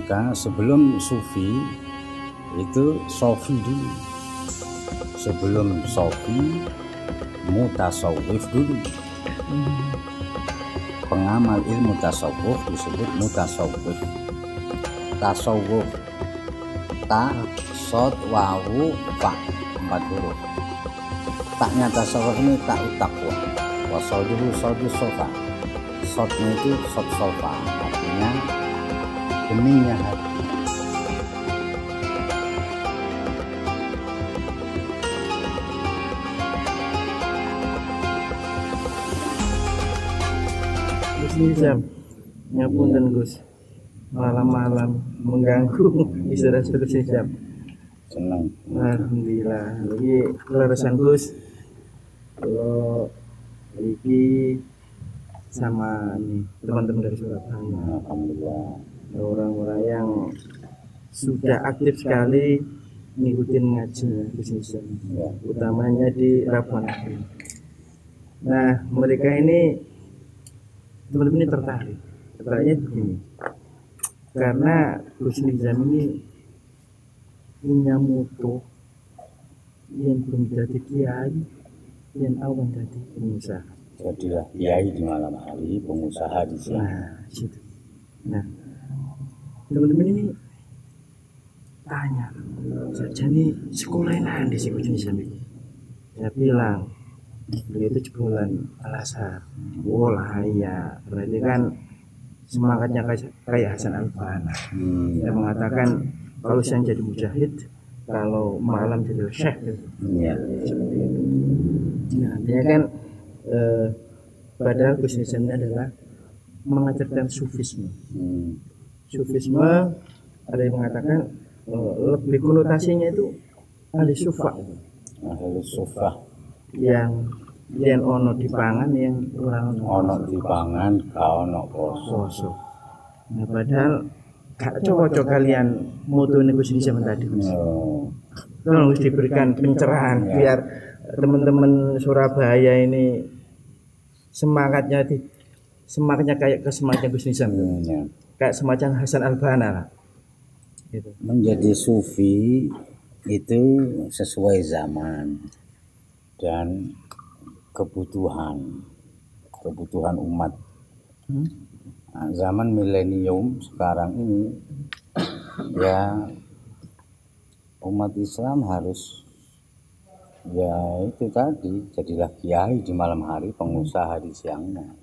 Maka sebelum sufi itu sofi dulu. Sebelum sofi mutasawwif dulu. Pengamal ilmu tasawuf disebut mutasawwif. Tasawuf ta sod wawu fa 4 huruf. Taknya tasawuf ini tak takwa. Wasoduhu sodu sofa. Sodnya itu sod sofa, artinya beningnya hati. Jam ngapunten Gus, malam-malam mengganggu istirahat Gus Jam. Senang. Alhamdulillah. Lagi kelarasan Gus. Kalau iki sama nih teman-teman dari Surabaya. Alhamdulillah. Orang-orang yang sudah aktif sekali ngikutin ngaji Gus Jam. Ya. Utamanya di Rabuan. Nah, mereka ini teman-teman ini tertariknya begini, karena Gus Nizam ini punya moto yang belum jadi kiai, yang awan jadi pengusaha. Jadilah kiai di malam hari, pengusaha di siang. Nah, situ. Nah, teman-teman ini tanya, jadi sekolah yang di Gus Nizam ini. Saya bilang, beliau itu jebolan Al-Azhar. Oh lah iya, berarti kan semangatnya kayak Hasan Al-Banna. Dia mengatakan kalau siang jadi mujahid, kalau malam jadi syekh. Iya. Seperti itu. Nah, artinya kan padahal Gus Nizam ini adalah mengajarkan sufisme. Sufisme ada yang mengatakan lebih konotasinya itu ahli sufa. Ahli sufa. Yang ono dipangan, yang orang Ono dipangan, kau ono poso. Nah, padahal gak cocok kalian moto ini Gus Nizam tadi. Tolong diberikan pencerahan biar teman-teman Surabaya ini semangatnya kayak semangatnya Gus Nizam. Kayak semacam Hasan Al-Banna lah. Gitu. Menjadi sufi itu sesuai zaman dan kebutuhan umat. Nah, zaman milenium sekarang ini ya umat Islam harus ya itu tadi, jadilah kiai di malam hari, pengusaha di siangnya.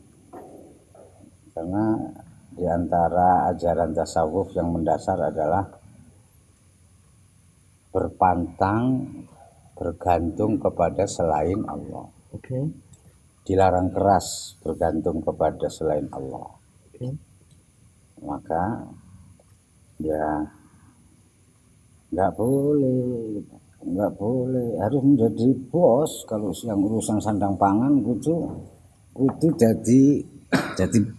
Karena di antara ajaran tasawuf yang mendasar adalah bergantung kepada selain Allah. Dilarang keras bergantung kepada selain Allah. Maka ya nggak boleh harus menjadi bos. Kalau yang urusan sandang pangan itu jadi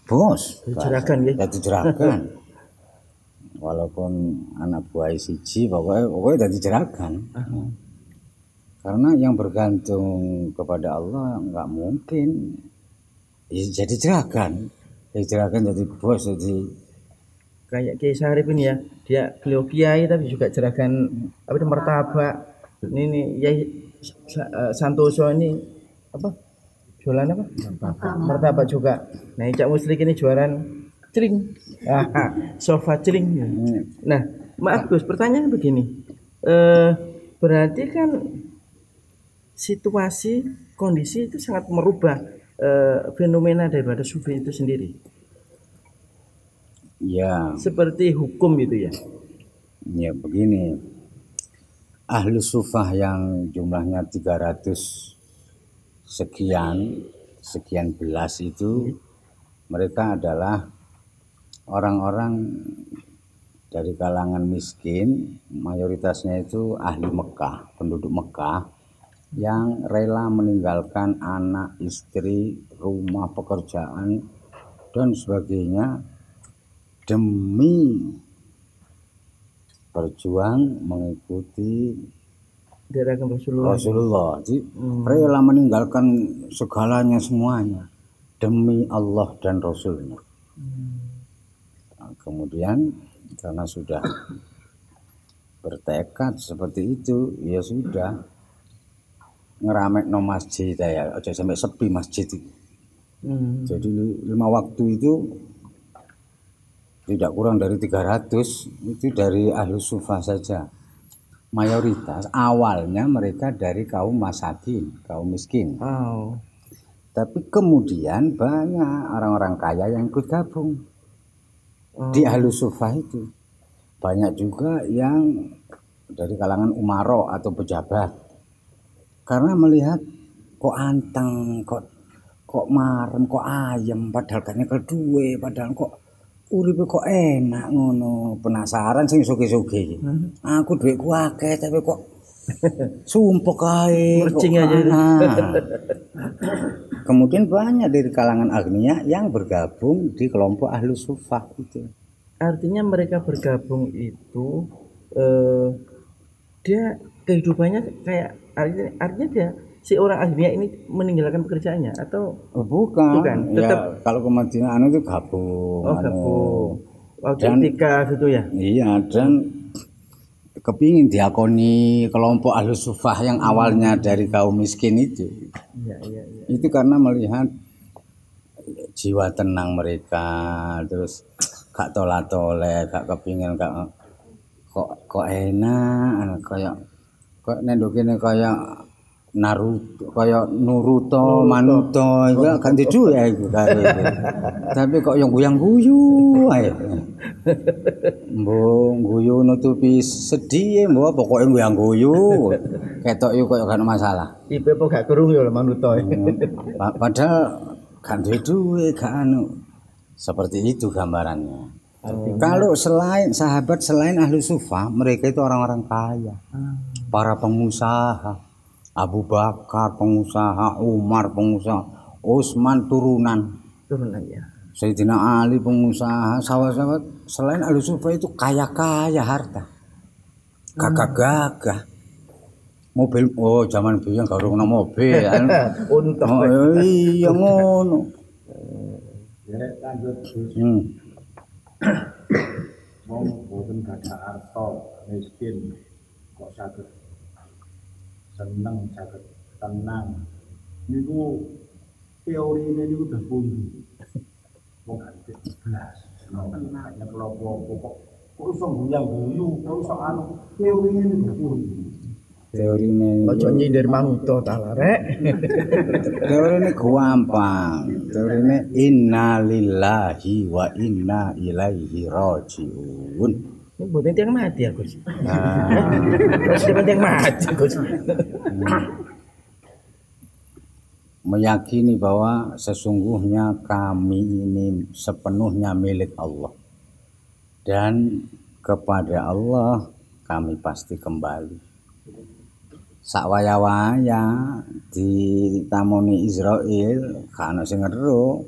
bos, jadi jeragan. Walaupun anak buah siji pokoknya jadi jeragan. Karena yang bergantung kepada Allah nggak mungkin ya jadi jeragan. Jadi bos, jadi kayak Kiai Sarif ini ya, beliau kiai tapi juga jeragan martabak. Ini ya Santoso ini jualan apa? Martabak juga. Nah, Cak Muslik ini jualan celing. Sofa celing. Nah, maaf Gus, pertanyaan begini. Berarti kan situasi kondisi itu sangat merubah fenomena daripada sufi itu sendiri. Ya. Seperti hukum itu ya. Ya begini. Ahli sufah yang jumlahnya 300 sekian belas itu mereka adalah orang-orang dari kalangan miskin, mayoritasnya itu ahli Mekah, penduduk Mekah yang rela meninggalkan anak, istri, rumah, pekerjaan dan sebagainya demi berjuang mengikuti gerakan Rasulullah. Jadi rela meninggalkan segalanya semuanya demi Allah dan Rasulnya. Nah, kemudian karena sudah bertekad seperti itu, ya sudah ngeramekno masjid ya, aja sampai sepi masjid. Jadi 5 waktu itu tidak kurang dari 300 itu dari Ahlus Sufah saja. Mayoritas awalnya mereka dari kaum masakin, kaum miskin. Tapi kemudian banyak orang-orang kaya yang ikut gabung di Ahlus Sufah itu. Banyak juga yang dari kalangan umaro atau pejabat. Karena melihat kok anteng, kok marem, kok ayem, padahal kan nyekel duwe, padahal kok uripe kok enak ngono. Penasaran sing sugih-sugih. Aku dhuwitku akeh tapi kok sumpek kae. Mercing aja. Kemudian banyak dari kalangan agniya yang bergabung di kelompok Ahlus Sufah itu. Artinya mereka bergabung itu dia kehidupannya kayak artinya dia si orang agniya ini meninggalkan pekerjaannya atau bukan. Tetap Ya, kalau ke Madinah itu gabung. Waktu ketika gitu ya. Iya, dan kepingin diakoni kelompok Ahlus Sufah yang awalnya dari kaum miskin itu. Iya. Itu karena melihat jiwa tenang mereka, terus gak tolak-tolak, gak kepingin kok enak, kayak nendokene kayak Naruto, Manuto, itu kan tidur ya itu kare. Tapi kok yang guyang-guyu ae. Mbok guyu nutupi sedih, mbok pokoke guyang-guyu. Ketok yo koyo gak ono masalah. Ipe apa gak kerung yo Manuto. Padahal gak duwe gak anu. Seperti itu gambarannya. Kalau sahabat selain Ahlus Sufah, mereka itu orang-orang kaya. Para pengusaha. Abu Bakar pengusaha, Umar pengusaha, Utsman turunan ya. Sayyidina Ali pengusaha, sahabat-sahabat selain Ahlus Sufah itu kaya-kaya harta. Gagah-gagah. Mobil, zaman biyen gak ono mobil. Iya ngono. Ya lanjut. Wong boten gadah harta, miskin kok saged seneng saged tenang niku teorine niku udah pundi wong gak jelas hanya kelompok kok iso guyang-guyu kok iso anu teorine niku pundi Teorine ojo nyindir Manuto ta rek. Teorine gampang. Teorine innalillahi wa inna ilaihi rajiun. Buat yang mati ya Gus. Terus yang mati Gus. Meyakini bahwa sesungguhnya kami ini sepenuhnya milik Allah dan kepada Allah kami pasti kembali. Sakwaya-waya ditamoni Israel gak ono sing ngeru.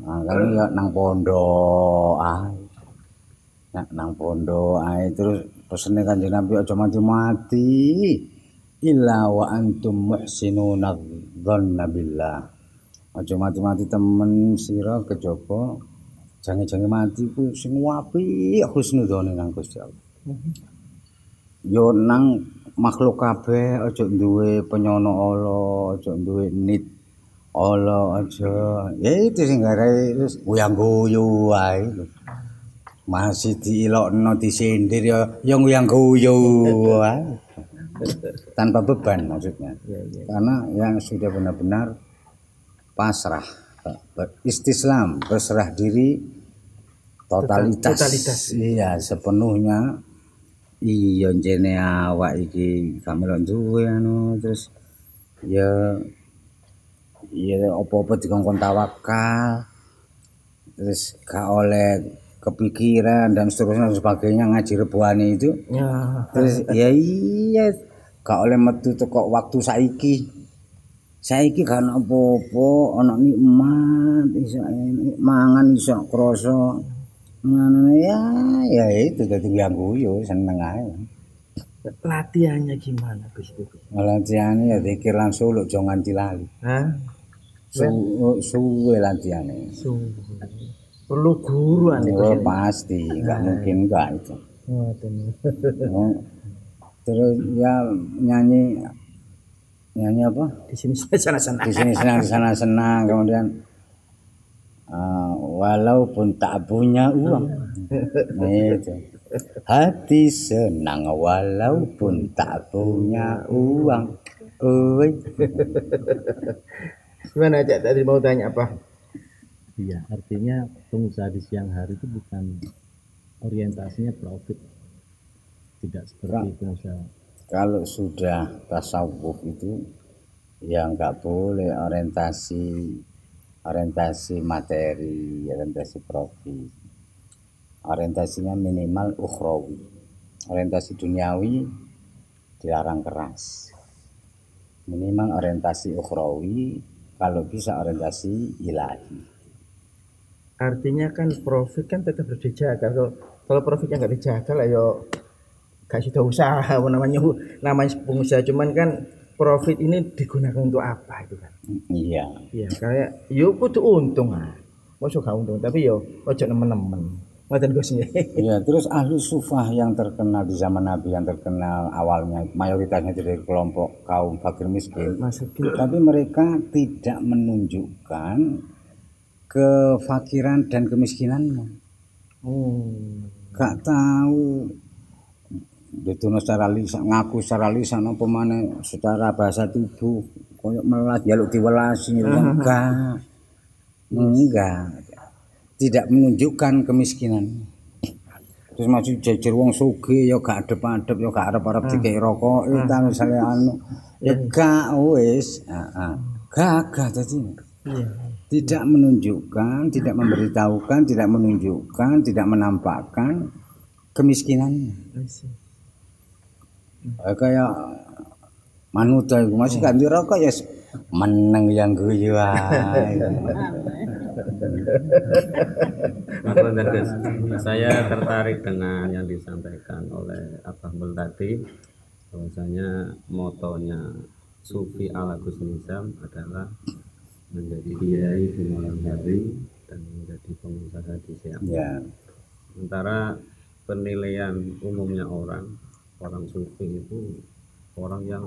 Makane ya nang pondok ae. Nang pondok ae terus pesene Kanjeng Nabi aja mati-mati illa wa antum muhsinuna dzanna billah. Aja mati-mati temen sira kejaba jange-jange mati ku sing apik husnudzone nang Gusti Allah. Yo nang makhluk kabeh aja duwe penyono Allah, aja duwe nit Allah aja. Ya itu sing garai terus guyang-guyu wae. Masih diilokno disindir ya guyang-guyu wae. Tanpa beban maksudnya. Karena yang sudah benar-benar pasrah, istislam, berserah diri totalitas. Iya, sepenuhnya. Iya jene awak iki kamelok duwe anu terus ya apa-apa dikongkon tawakal terus gak oleh kepikiran dan seterusnya dan sebagainya ngaji rebuane itu ya. Terus ya iya gak oleh metu teko waktu saiki gak ono apa-apa ono nikmat iso mangan iso krasa ya itu dadi guyu seneng ae. Latihannya gimana Gus? Latihannya ya zikir langsung lho jangan nganti lali. Suwe latihane. perlu guruan itu. Oh, pasti, nggak mungkin enggak itu. Oh, terus ya nyanyi apa? Di sini sana-sana. Di sini senang, di sana senang, kemudian walaupun tak punya uang, itu hati senang walaupun tak punya uang. Oi. Gimana Cak, tadi mau tanya apa? Iya, artinya pengusaha di siang hari itu bukan orientasinya profit, tidak seperti pengusaha. Kalau sudah tasawuf itu ya nggak boleh orientasi materi, orientasi profit. Orientasinya minimal ukhrawi. Orientasi duniawi dilarang keras. Minimal orientasi ukhrawi, kalau bisa orientasi ilahi. Artinya kan profit kan tetap harus dijaga. Kalau profitnya nggak dijaga lah yo gak sudah usaha namanya pengusaha, cuman kan profit ini digunakan untuk apa itu kan? Iya. Iya, kayak yo kudu untung ah. Masuk gak untung, tapi yo ojo nemen-nemen. Ngoten Gus nggih. Iya, terus ahli sufah yang terkenal di zaman Nabi, yang terkenal awalnya mayoritasnya dari kelompok kaum fakir miskin. Tapi mereka tidak menunjukkan kefakiran dan kemiskinannya. Gak tahu dituno secara lisan, ngaku secara lisan apa mana secara bahasa tubuh koyo melas jaluk diwelasi enggak, tidak menunjukkan kemiskinan. Terus masih jejer wong sugih ya gak adep-adep ya gak arep-arep dikei rokok ta misale ya gak wis gagah dadi. Tidak menunjukkan, tidak memberitahukan, tidak menunjukkan, tidak menampakkan kemiskinannya. Kayak manuta iku masih gak rokok ya meneng yang guyu ae. Saya tertarik dengan yang disampaikan oleh Abah Mul tadi, bahwasanya motonya Sufi ala Gus Nizam adalah menjadi kiai di malam hari dan menjadi pengusaha di siang. Ya. Sementara penilaian umumnya orang Sufi itu orang yang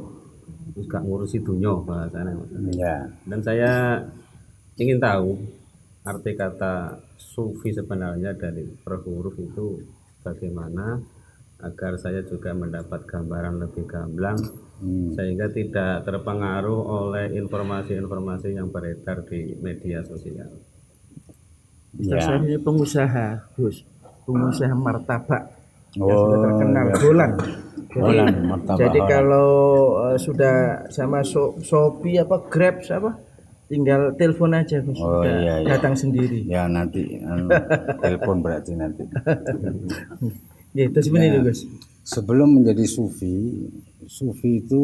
gak ngurusi dunia bahasanya. Ya. Dan saya ingin tahu arti kata Sufi sebenarnya dari per huruf itu bagaimana, agar saya juga mendapat gambaran lebih gamblang sehingga tidak terpengaruh oleh informasi-informasi yang beredar di media sosial. Saya ini pengusaha, Gus. Pengusaha martabak. Yang sudah terkenal Dolan. Jadi kalau sudah sama Shopee apa Grab apa, tinggal telepon aja Gus. Datang sendiri. Ya nanti telepon berarti nanti. Ya, itu sebenarnya Gus. Sebelum menjadi sufi itu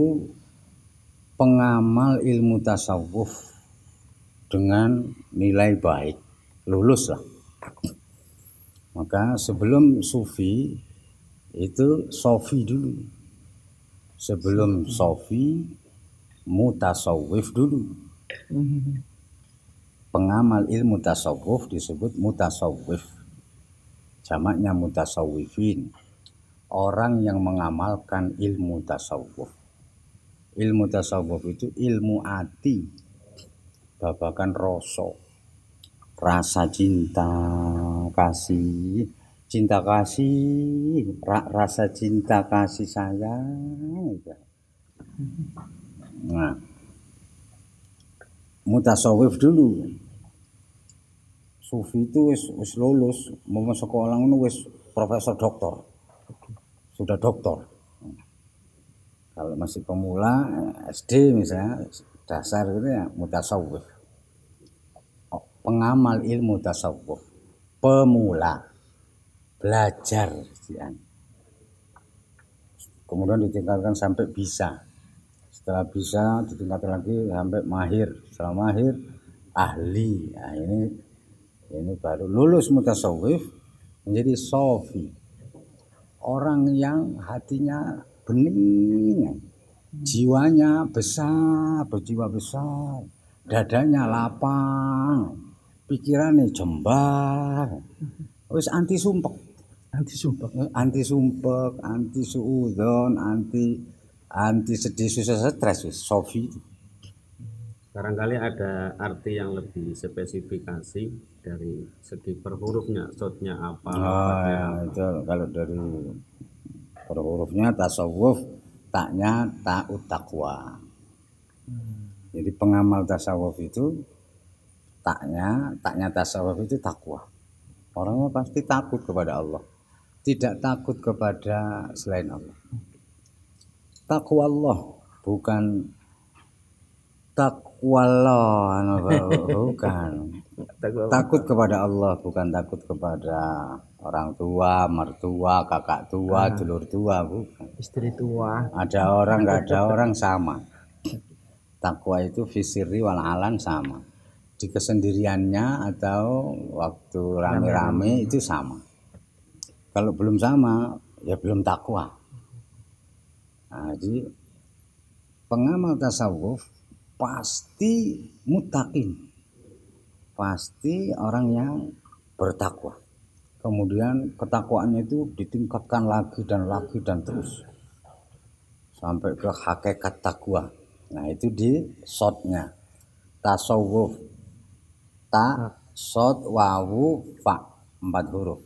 pengamal ilmu tasawuf dengan nilai baik, lulus lah. Maka sebelum sufi itu sofi dulu. Sebelum sofi mutasawwif dulu. Pengamal ilmu tasawuf disebut mutasawwif. Jamaknya mutasawwifin. Orang yang mengamalkan ilmu tasawuf. Ilmu tasawuf itu ilmu ati, babakan rasa cinta kasih, rasa cinta kasih sayang. Nah, mutasawuf dulu. Sufi itu wis lulus, mau sekolah ngono wis profesor doktor. Sudah doktor. Kalau masih pemula SD misalnya dasar gitu ya mutasawuf. Pengamal ilmu tasawuf, pemula, belajar, kemudian ditingkatkan sampai bisa. Setelah bisa ditingkatkan lagi sampai mahir. Setelah mahir ahli. Nah, ini baru lulus mutasawuf menjadi sofi. Orang yang hatinya bening, jiwanya besar, berjiwa besar, dadanya lapang, pikirane jembar. Wis anti sumpek, Anti sumpah. anti sumpek, anti suudzon, anti sedih susah stres wis sofi. Barangkali ada arti yang lebih spesifikasi dari segi per hurufnya, shotnya apa, wadnya Ya, apa. itu kalau dari per hurufnya tasawuf, taknya ta'ut taqwa. Jadi pengamal tasawuf itu taknya tasawuf itu takwa. Orangnya pasti takut kepada Allah, tidak takut kepada selain Allah. Takwa Allah bukan takwa Allah, bukan. Takut kepada Allah bukan takut kepada orang tua, mertua, kakak tua, dulur tua, bukan. Istri tua. Ada orang nggak ada orang sama. Takwa itu fisiri wal alan sama. Di kesendiriannya atau waktu rame-rame itu sama. Kalau belum sama, ya belum takwa. Nah, jadi pengamal tasawuf pasti muttaqin, pasti orang yang bertakwa. Kemudian ketakwaannya itu ditingkatkan lagi dan terus sampai ke hakikat takwa. Nah, itu di shotnya tasawuf, ta, shot, wawu, fa, 4 huruf.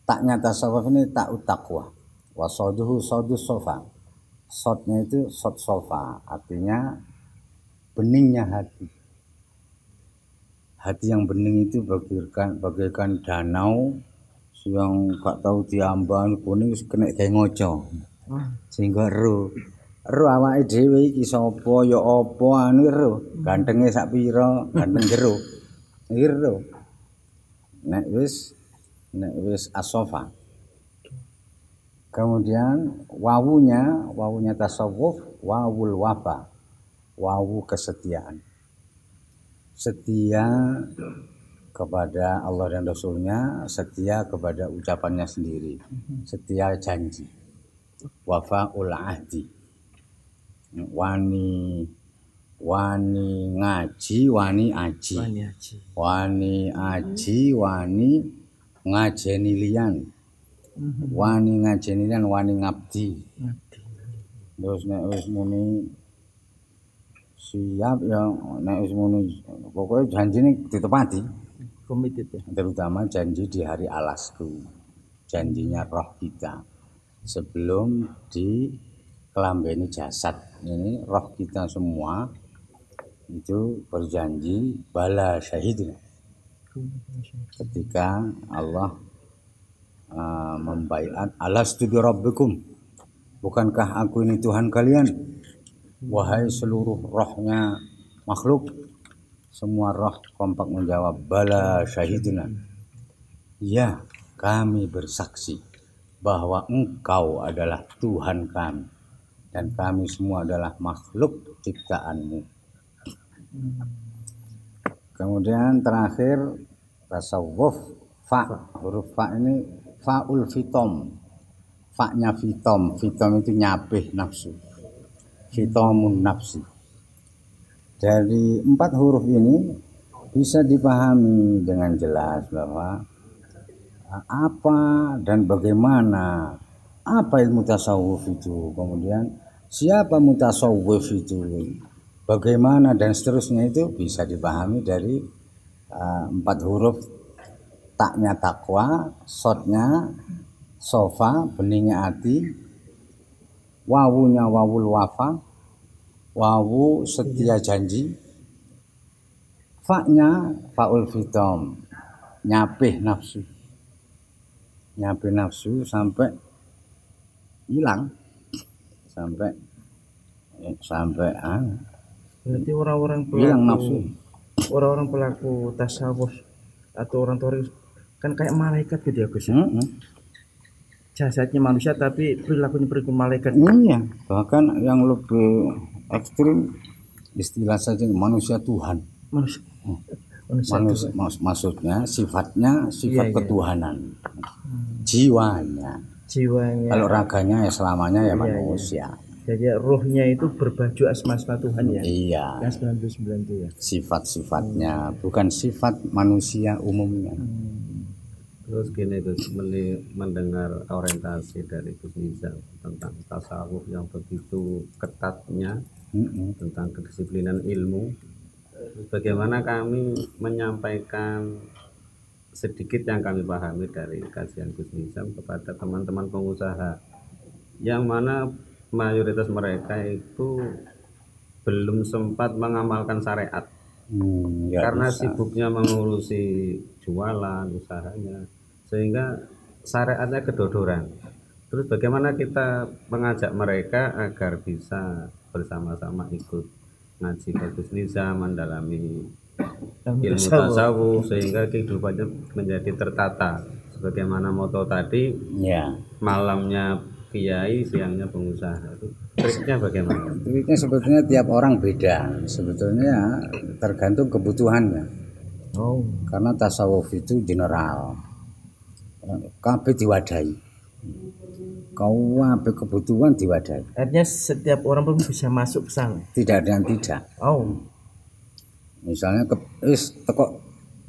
Taknya tasawuf ini ta'ut taqwa, wa soduhu sodus sofa. Shotnya itu shot sofa, artinya beningnya hati. Hati yang bening itu bagaikan danau yang gak tahu diambang kuning kena kayak ngoco. Sehingga ero awake dhewe iki sapa ya apa anu ero gantenge sak pira ganteng jero ero nek wis asofa. Kemudian wawunya tasawuf wawul wafa, wawu kesetiaan, setia kepada Allah dan Rasulnya, setia kepada ucapannya sendiri, setia janji, wafaul ahdi, wani ngaji, wani aji, wani aji, wani ngajeni liyan, wani ngajeni liyan, wani ngabdi. Terus nek wis muni siap ya, nek wis muni pokoknya janjine ditepati. Komited ya. Terutama janji di hari alasku, janjinya roh kita sebelum dikelambeni jasad ini, roh kita semua itu berjanji bala syahidina ketika Allah membaiat alastu bi rabbikum, bukankah aku ini Tuhan kalian, wahai seluruh rohnya makhluk. Semua roh kompak menjawab bala syahidina, ya kami bersaksi bahwa engkau adalah Tuhan kami dan kami semua adalah makhluk ciptaanmu. Kemudian terakhir tasawuf, fa, huruf fa ini faul fitom, fa-nya fitom itu nyapih nafsu, fitomun nafsi. Dari 4 huruf ini bisa dipahami dengan jelas bahwa apa dan bagaimana, apa ilmu tasawuf itu, kemudian siapa mutasawwif itu, bagaimana dan seterusnya, itu bisa dipahami dari 4 huruf. Taknya takwa, sodnya sofa, beningnya hati, wawunya wawul wafa, wawu setia janji, fa-nya faul fitom, nyapih nafsu sampai hilang, sampai Berarti orang-orang hilang nafsu. Orang-orang pelaku tasawuf atau orang torik kan kayak malaikat gitu ya Gus. Jasadnya manusia tapi perilakunya perilaku malaikat. Iya, bahkan yang lebih ekstrim istilah saja manusia Tuhan. Maksudnya sifatnya sifat ketuhanan. Jiwanya. Kalau raganya ya selamanya ya manusia. Jadi rohnya itu berbaju asma-asma Tuhan ya. Iya. Yang 99 itu ya. Sifat-sifatnya, bukan sifat manusia umumnya. Terus gini Gus, mendengar orientasi dari Gus Nizam tentang tasawuf yang begitu ketatnya, tentang kedisiplinan ilmu, bagaimana kami menyampaikan sedikit yang kami pahami dari kajian Gus Nizam kepada teman-teman pengusaha, yang mana mayoritas mereka itu belum sempat mengamalkan syariat. Karena bisa. Sibuknya mengurusi jualan usahanya, sehingga syariatnya kedodoran. Terus bagaimana kita mengajak mereka agar bisa bersama-sama ikut ngaji ke Gus Nizam, mendalami ilmu tasawuf sehingga kehidupannya menjadi tertata sebagaimana moto tadi, Ya. malamnya kiai, siangnya pengusaha. Itu triknya bagaimana? Triknya sebetulnya tiap orang beda. Sebetulnya tergantung kebutuhannya. Oh. Karena tasawuf itu general. Kabeh diwadahi. Kabeh kebutuhan diwadahi. Artinya setiap orang pun bisa masuk ke sana. Tidak ada yang tidak. Oh. Misalnya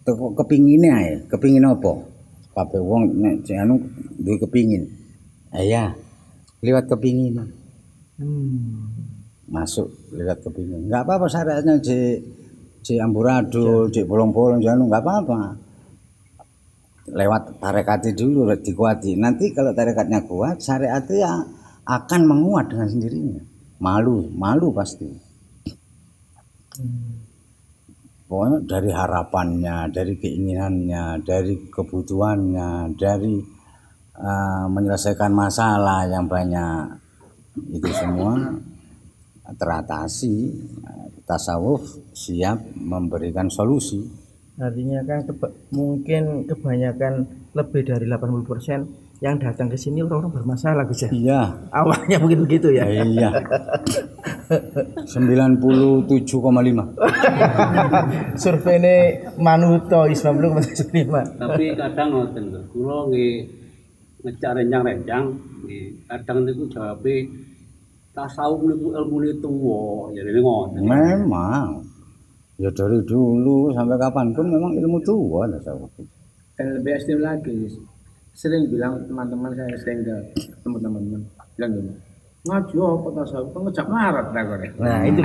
teko kepingine ae. Kepingin apa? Kabeh wong nek anu duwe kepingin. Ya, lewat kepingin. Masuk lewat kepingin. Enggak apa-apa syariatnya di amburadul, di bolong-bolong jangan enggak apa-apa. Lewat tarekatnya dulu dikuati. Nanti kalau tarekatnya kuat, syariatnya ya akan menguat dengan sendirinya. Malu pasti. Pokoknya dari harapannya, dari keinginannya, dari kebutuhannya, dari menyelesaikan masalah yang banyak, itu semua teratasi. Tasawuf siap memberikan solusi. Artinya kan mungkin kebanyakan lebih dari 80% yang datang ke sini orang-orang bermasalah Gus ya. Iya. Awalnya mungkin begitu ya. Iya. 97,5. Surveinya Manuto 90,5. Tapi kadang ngoten lho, kula nggih ngecak rencang-rencang nggih kadang niku jawabe tasawuf niku ilmune tuwa, jadi ngoten. Memang. Ya dari dulu sampai kapanpun memang ilmu tua tasawuf. Dan lebih ekstrim lagi, sering bilang teman-teman saya sering ke teman-teman bilang gini, ngaji apa tasawuf kan ngejak marat lah kok. Nah itu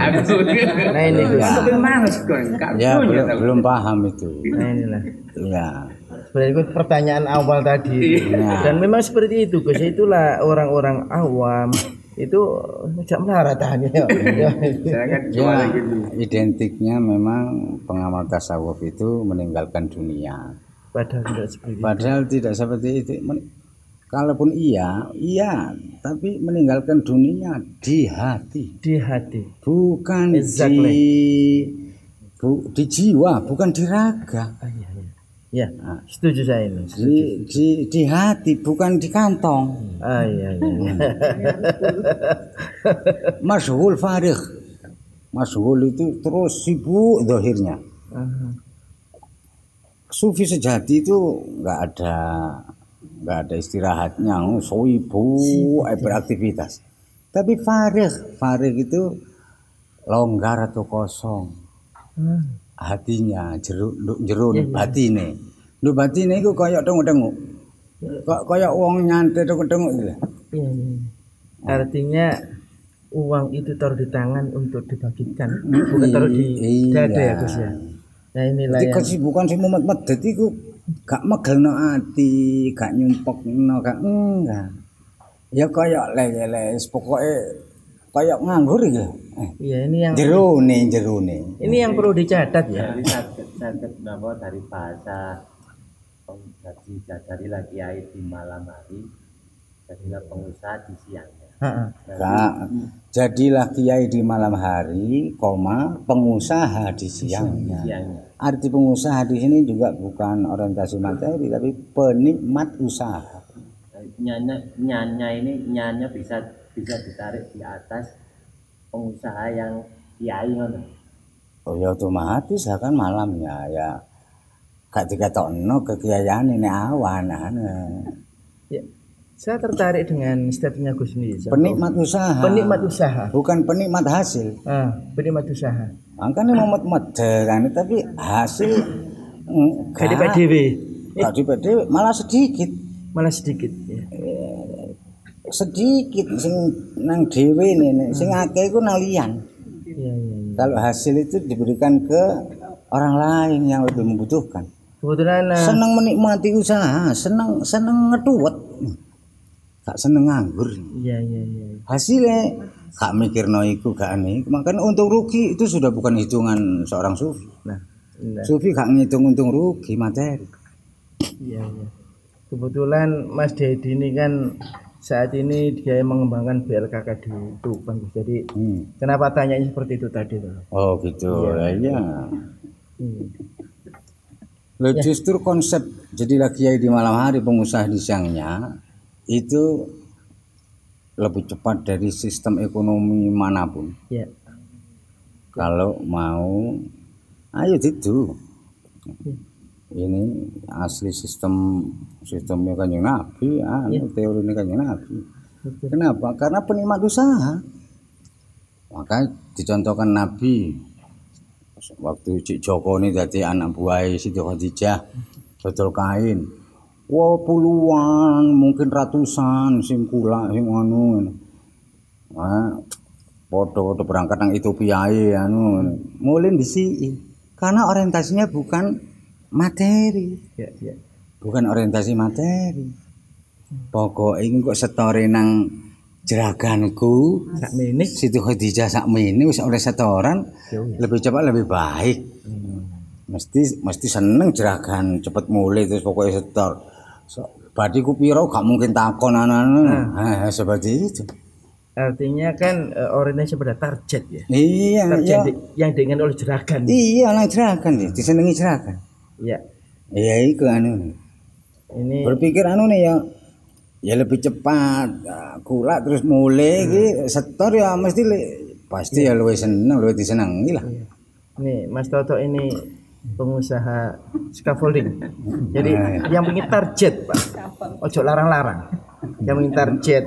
nah ini Tapi malas kok. Ya belum paham itu. nah inilah Ya. sebenarnya itu pertanyaan awal tadi. Dan memang seperti itu Gus, itulah orang-orang awam itu ngejak melarat hanya. Saya kan cuma Ya, gitu. identiknya memang pengamal tasawuf itu meninggalkan dunia. Padahal tidak seperti itu. Padahal tidak seperti itu. Kalaupun iya, tapi meninggalkan dunia di hati, Di hati. bukan Exactly. di jiwa, bukan di raga. Ya, setuju saya ini. Di hati, bukan di kantong. Iya. Masyhul farigh. Masyhul itu terus sibuk zahirnya. Sufi sejati itu nggak ada istirahatnya, sibuk beraktivitas. Tapi farigh itu longgar atau kosong. Hatinya jero batine. Lho batine iku kaya tenguk-tenguk. Kok kaya wong nyantai tenguk-tenguk gitu. Iya. Artinya uang itu taruh di tangan untuk dibagikan, bukan taruh di dada ya Gus ya. Nah inilah Jadi yang kesibukan sing memet-medet iku gak megelno ati, gak nyumpekno, gak enggak. Ya kaya leles, pokoke kaya nganggur iki. iya ini yang Jerone. ini yang perlu dicatat ya. Jadi sakit napa dari bahasa jadilah kiai di malam hari, jadilah pengusaha di siangnya. Kak, jadilah kiai di malam hari, pengusaha di siangnya. Arti pengusaha di sini juga bukan orientasi materi, tapi penikmat usaha. Nyanya bisa ditarik di atas pengusaha yang kiai ngono. Oh ya otomatis lah kan malamnya ya. Gak dikatokno kekiayaan ini awan. Ya. Saya tertarik dengan statementnya Gus ini. Penikmat usaha. Penikmat usaha. Bukan penikmat hasil. Penikmat usaha. Makanya memet-met kan, tapi hasil Gak di PDW. Gak di PDW, malah sedikit. Malah sedikit. Ya. Sedikit sing nang dhewe ini, sing akeh iku nang liyan. Iya. Kalau hasil itu diberikan ke orang lain yang lebih membutuhkan. Kebetulan seneng menikmati usaha, seneng ngetuwet. Gak seneng nganggur. Iya. Hasilnya gak mikirno iku gak ane. Makanya untung rugi itu sudah bukan hitungan seorang sufi. Nah. Sufi gak ngitung untung rugi materi. Iya. Kebetulan Mas Dedi ini kan saat ini dia mengembangkan BLKK di Tuban. Jadi kenapa tanyanya seperti itu tadi tuh? Oh gitu. Iya. Loh, justru konsep jadilah kiai di malam hari, pengusaha di siangnya itu lebih cepat dari sistem ekonomi manapun. Ya. Kalau mau, ayo itu. Ini asli sistemnya Kanjeng Nabi, teorinya Kanjeng Nabi. Kenapa? Karena penikmat usaha. Maka dicontohkan Nabi waktu Cik Joko ini jadi anak buah Siti Khadijah betul kain. Wah puluhan, mungkin ratusan sing kula sing anu. Foto-foto berangkat nang Ethiopia anu. Mulai disi. Karena orientasinya bukan materi. Ya. Bukan orientasi materi. Pokoknya ini kok setore nang jeraganku sakmene Siti Khadijah sakmene wis oleh setoran lebih cepat lebih baik. Mesti seneng jeragan cepet mulai terus pokoknya setor. Berarti ku piro gak mungkin takon anak-anak. Seperti itu. Artinya kan orientasi pada target ya. Iya, target yang dengan oleh jeragan. Iya, oleh jeragan ya, disenengi jeragan. Iya. Iya iku anu. Ini berpikir anu nih ya lebih cepat kula terus mulai iki setor ya mesti pasti ya luwih seneng luwih disenengi lah. Nih Mas Toto ini pengusaha scaffolding. Jadi yang pengen target Pak. Ojo larang-larang. Yang pengen target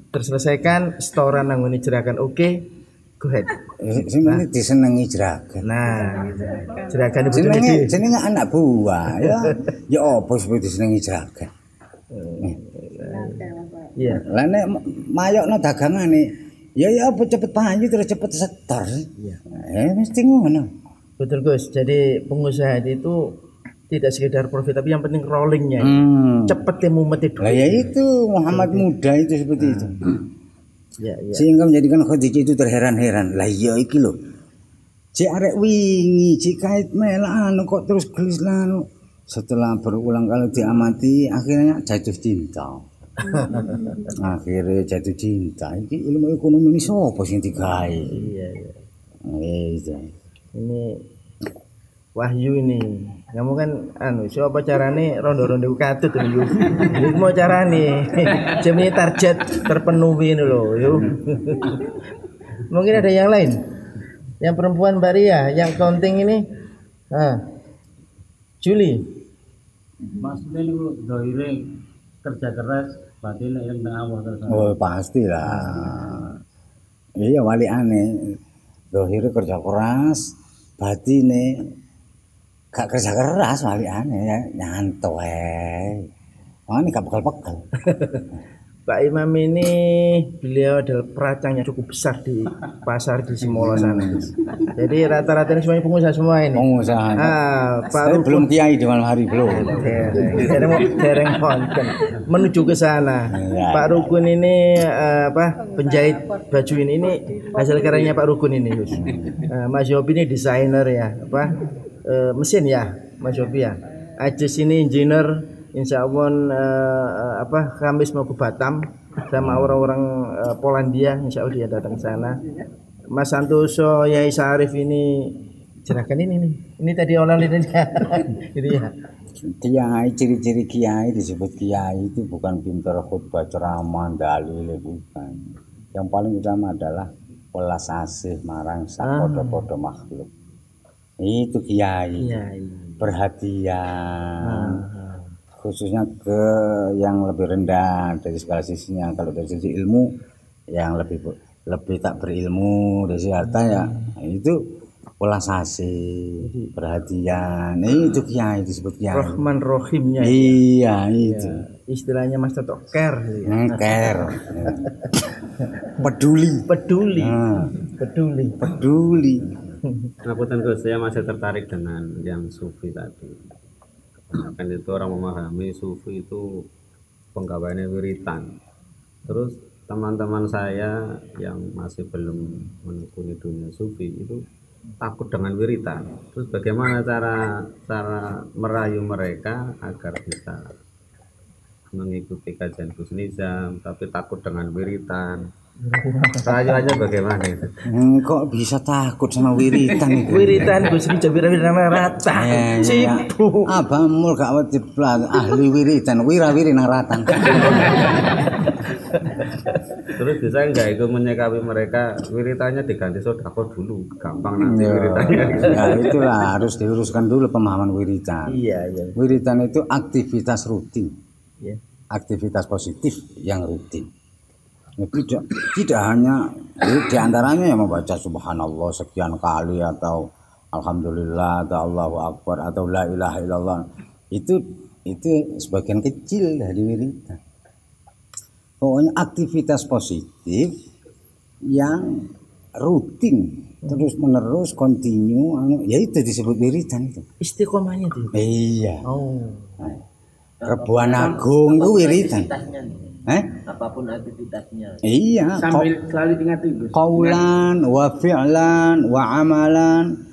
terselesaikan setoran nang ngene jeragan oke. Go ahead. Sing penting disenengi jeragan. Nah, gitu. Jeragan itu jenenge anak buah ya. Ya opo sebut disenengi jeragan. Iya. Lah nek mayokno dagangane ya apa cepet payu terus cepet setor. Iya. Mesti ngono. Betul Gus. Jadi pengusaha itu tidak sekedar profit tapi yang penting rollingnya. Cepet mumet itu. Lah ya itu Muhammad muda itu seperti itu. Ya. Sehingga menjadikan Khadijah itu terheran-heran. Lah iya iki lho. Cek arek wingi, cek kait melak anu kok terus gelis lanu. Setelah berulang kali diamati akhirnya jatuh cinta. Akhirnya jatuh cinta. Ini ilmu ekonomi ini sopo sing digawe? Iya. Ini Wahyu ini. Kamu kan siapa carane rondo-rondo katut ini. Ini mau carane. Jemini target terpenuhi ini loh, yuk. Mungkin ada yang lain. Yang perempuan Baria, yang counting ini. Juli. Maksudnya lu doire kerja keras batin yang tengah awal terus. Oh pastilah. Iya wali aneh. Doire kerja keras, batine gak kerja keras wali aneh ya nyantai. Ini gak bekal-bekal. Pak Imam ini beliau adalah peracang yang cukup besar di pasar di Simola sana. Jadi rata-rata ini semuanya pengusaha semua ini. Pengusaha. Pak Rukun belum kiai di malam hari belum. Dereng konten menuju ke sana. Ya, Pak Rukun ini penjahit baju ini hasil karyanya Pak Rukun ini. Mas Yopi ini desainer ya, mesin ya, Mas Yopi ya. Ajis ini engineer. Insya Allah Kamis mau ke Batam sama orang-orang Polandia, insya Allah dia datang ke sana. Mas Santoso, Yai Sarif ini jerakan ini nih. Ini tadi orang ini gitu ya. Kiai, ciri-ciri kiai disebut kiai itu bukan pintar khutbah ceramah dalil bukan. Yang paling utama adalah welas asih marang sapodo-podo makhluk. Itu kiai. Perhatian. khususnya ke yang lebih rendah dari segala sisinya. Kalau dari sisi ilmu yang lebih tak berilmu, dari sisi harta ya itu welas asih, perhatian. Itu kiai disebut kiai. Rahman Rohimnya. Iya, itu. Ya, istilahnya Mas Toto care. Care. Peduli. Ngapunten Gus, saya masih tertarik dengan yang sufi tadi. Kan itu orang memahami sufi itu penggawaannya wiritan. Terus teman-teman saya yang masih belum menekuni dunia sufi itu takut dengan wiritan. Terus bagaimana cara merayu mereka agar bisa mengikuti kajian Gus Nizam tapi takut dengan wiritan? Rayu aja bagaimana itu? Kok bisa takut sama wiritan itu? Wiritan Gus Nizam wiritan rata. Sibuk. Abamul gak wajib ahli wiritan, wira-wiri nang ratan. Terus bisa enggak itu menyikapi mereka wiritannya diganti sedekah dulu, gampang nanti wiritannya. Ya itulah harus diluruskan dulu pemahaman wiritan. Iya. Wiritan itu aktivitas rutin. Iya. Aktivitas positif yang rutin. Tidak hanya di antaranya yang membaca subhanallah sekian kali atau alhamdulillah atau Allahu akbar atau la ilaha illallah. Itu sebagian kecil dari wiritan. Pokoknya aktivitas positif yang rutin terus menerus kontinu, ya itu disebut wiritan itu. Istiqomahnya itu. Iya. Oh. Rebuan agung itu wiritan. Apapun aktivitasnya. Iya. Sambil selalu diingat itu. Qaulan wa fi'lan wa amalan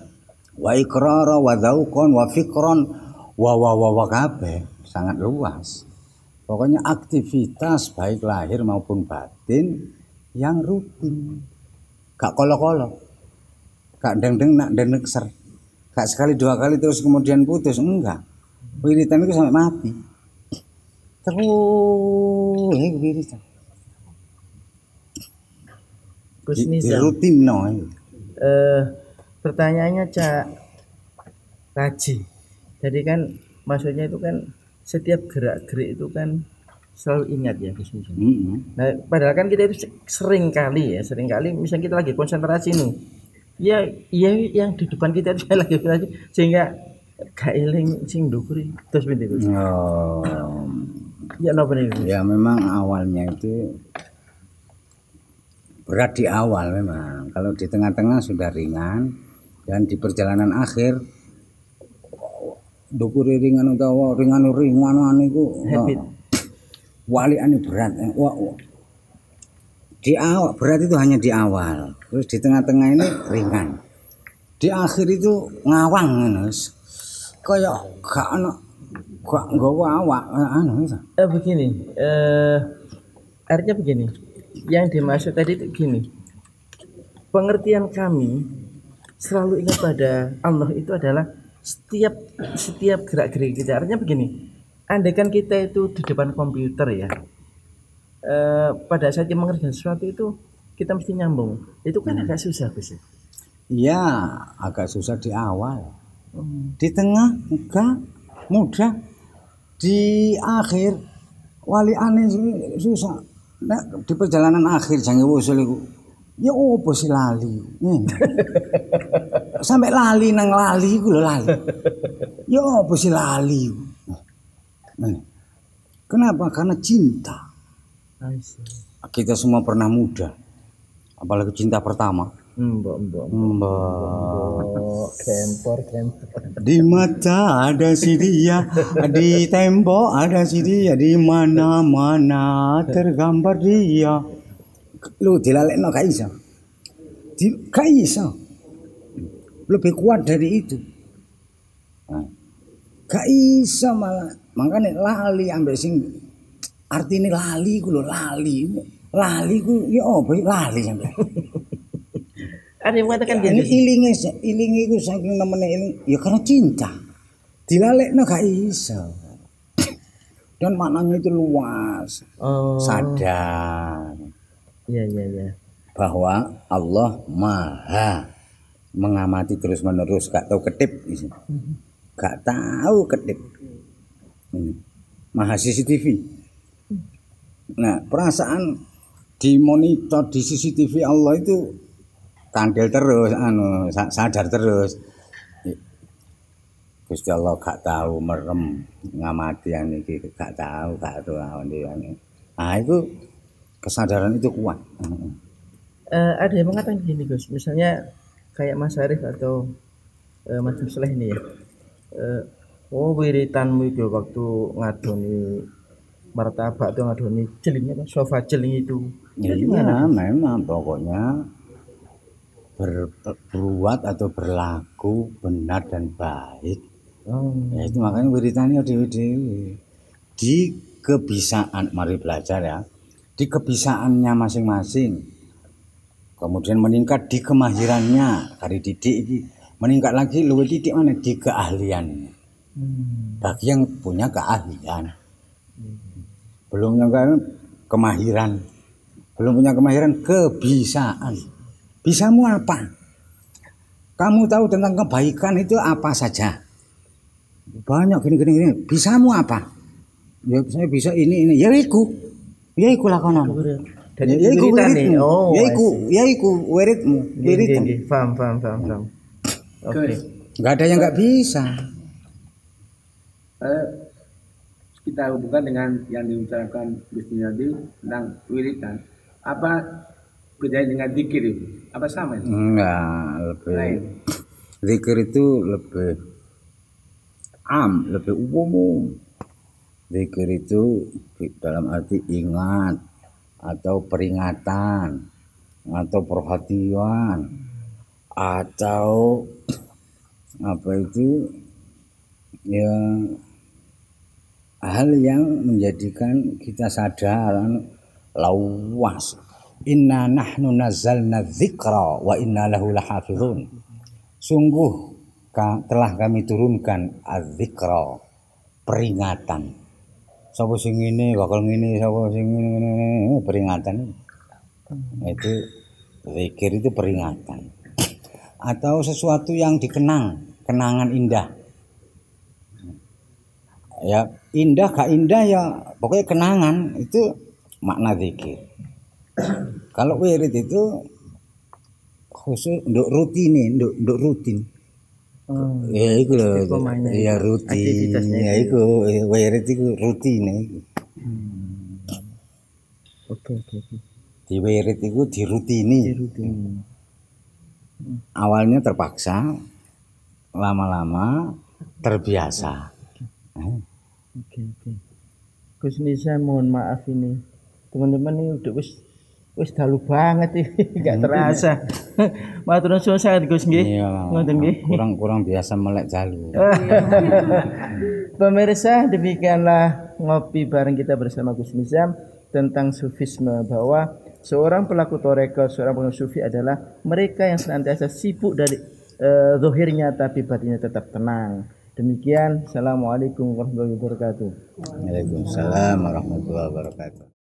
wa iqrara wa dzauqan wa fikran wa kabeh sangat luas. Pokoknya aktivitas baik lahir maupun batin yang rutin. Gak kolo-kolo. Gak deng-deng nak denekser. Gak sekali dua kali terus kemudian putus, enggak. Wiritan itu sampai mati. Terus wiritan. Gus Nizam. Rutin no. Pertanyaannya Cak Kaji. Jadi kan maksudnya itu kan setiap gerak-gerik itu kan selalu ingat ya Gus Nizam. Nah, padahal kan kita itu sering kali misalnya kita lagi konsentrasi nih. Ya yang di depan kita itu lagi konsentrasi sehingga gak eling sing ndukuri terus pintu. Ya napa niku? Ya memang awalnya itu berat di awal memang. Kalau di tengah-tengah sudah ringan dan di perjalanan akhir ndukuri ringan utawa ringan niku habit. Waliane berat. Di awal berat itu hanya di awal. Terus di tengah-tengah ini ringan. Di akhir itu ngawang ngono. Kayak gak ana gak nggawa awak begini. Artinya begini. Yang dimaksud tadi itu gini. Pengertian kami selalu ingat pada Allah itu adalah setiap gerak-gerik kita. Artinya begini, andaikan kita itu di depan komputer ya, pada saat kita mengerjakan sesuatu itu kita mesti nyambung. Itu kan agak susah Gus. Iya, agak susah di awal. Di tengah enggak mudah. Di akhir wali aneh susah. Nah, di perjalanan akhir jange wusul iku. Ya opo sih lali. Sampai lali nang lali iku lho lali. Ya opo sih lali. Kenapa? Karena cinta. Kita semua pernah muda. Apalagi cinta pertama. Mbok. Kempor. Di mata ada si dia, di tembok ada si dia, di mana-mana tergambar dia. Lu dilalekno gak iso. Gak iso. Lebih kuat dari itu. Gak iso malah. Makanya lali ambek sing artine lali ku lho lali. Lali ku ya opo lali sampe. Ada yang mengatakan gini. Ilinge iku saking nemene iling ya karena cinta. Dilalekno gak iso. Dan maknanya itu luas. Sadar. Iya. Bahwa Allah Maha mengamati terus-menerus, gak tahu kedip. Gak tahu kedip. Maha CCTV. Nah, perasaan dimonitor di CCTV Allah itu kandel terus, sadar terus. Gusti Allah gak tahu merem ngamati yang ini, gak tahu ini. Nah itu kesadaran itu kuat. Ada yang mengatakan gini Gus, misalnya kayak Mas Arif atau Mas Soleh ini ya, wiritanmu itu waktu ngadoni martabak atau ngadoni celingnya sofa celing itu Iya, memang pokoknya berbuat atau berlaku benar dan baik. Ya itu makanya wiritannya dewi-dewi di kebisaan, mari belajar ya, di kebisaannya masing-masing, kemudian meningkat di kemahirannya, kari didik meningkat lagi luwih titik mana di keahlian. Bagi yang punya keahlian, belum yang kemahiran, belum punya kemahiran, kebisaan. Bisamu apa? Kamu tahu tentang kebaikan itu apa saja? Banyak gini. Bisamu apa? Ya saya bisa ini. Ya iku lakonan. Ya iku wiridmu. Ya iku wiridmu. Paham. Oke. Enggak ada yang enggak bisa. Kita hubungkan dengan yang diucapkan Gusti Nabi tentang wiridan. Apa bedanya dengan zikir itu? Apa sama itu? Enggak, lebih. Zikir itu lebih lebih umum. Zikir itu dalam arti ingat atau peringatan atau perhatian atau apa itu ya hal yang menjadikan kita sadar lawas. Inna nahnu nazzalna dzikra wa inna lahu lahafizun. Sungguh telah kami turunkan az-dzikra, peringatan. Sapa sing ngene bakal ngene, sapa sing ngene peringatan. Itu zikir itu peringatan. Atau sesuatu yang dikenang, kenangan indah. Ya, indah gak indah ya pokoknya kenangan itu makna zikir. Kalau wirid itu khusus untuk rutin. Ya itu loh, ya rutin. Ya itu wirid itu rutin. Oke. Di wirid itu dirutini. Awalnya terpaksa, lama-lama terbiasa. Oke. Gus Nisa mohon maaf ini. Teman-teman ini udah wis dalu banget ini, gak terasa. Matur nuwun sangat Gus nggih. Ngoten nggih. Kurang biasa melek dalu. Pemirsa, demikianlah ngopi bareng kita bersama Gus Nizam tentang sufisme, bahwa seorang pelaku toreko, seorang pengikut sufi adalah mereka yang senantiasa sibuk dari zahirnya tapi batinnya tetap tenang. Demikian, assalamualaikum warahmatullahi wabarakatuh. Waalaikumsalam warahmatullahi wabarakatuh.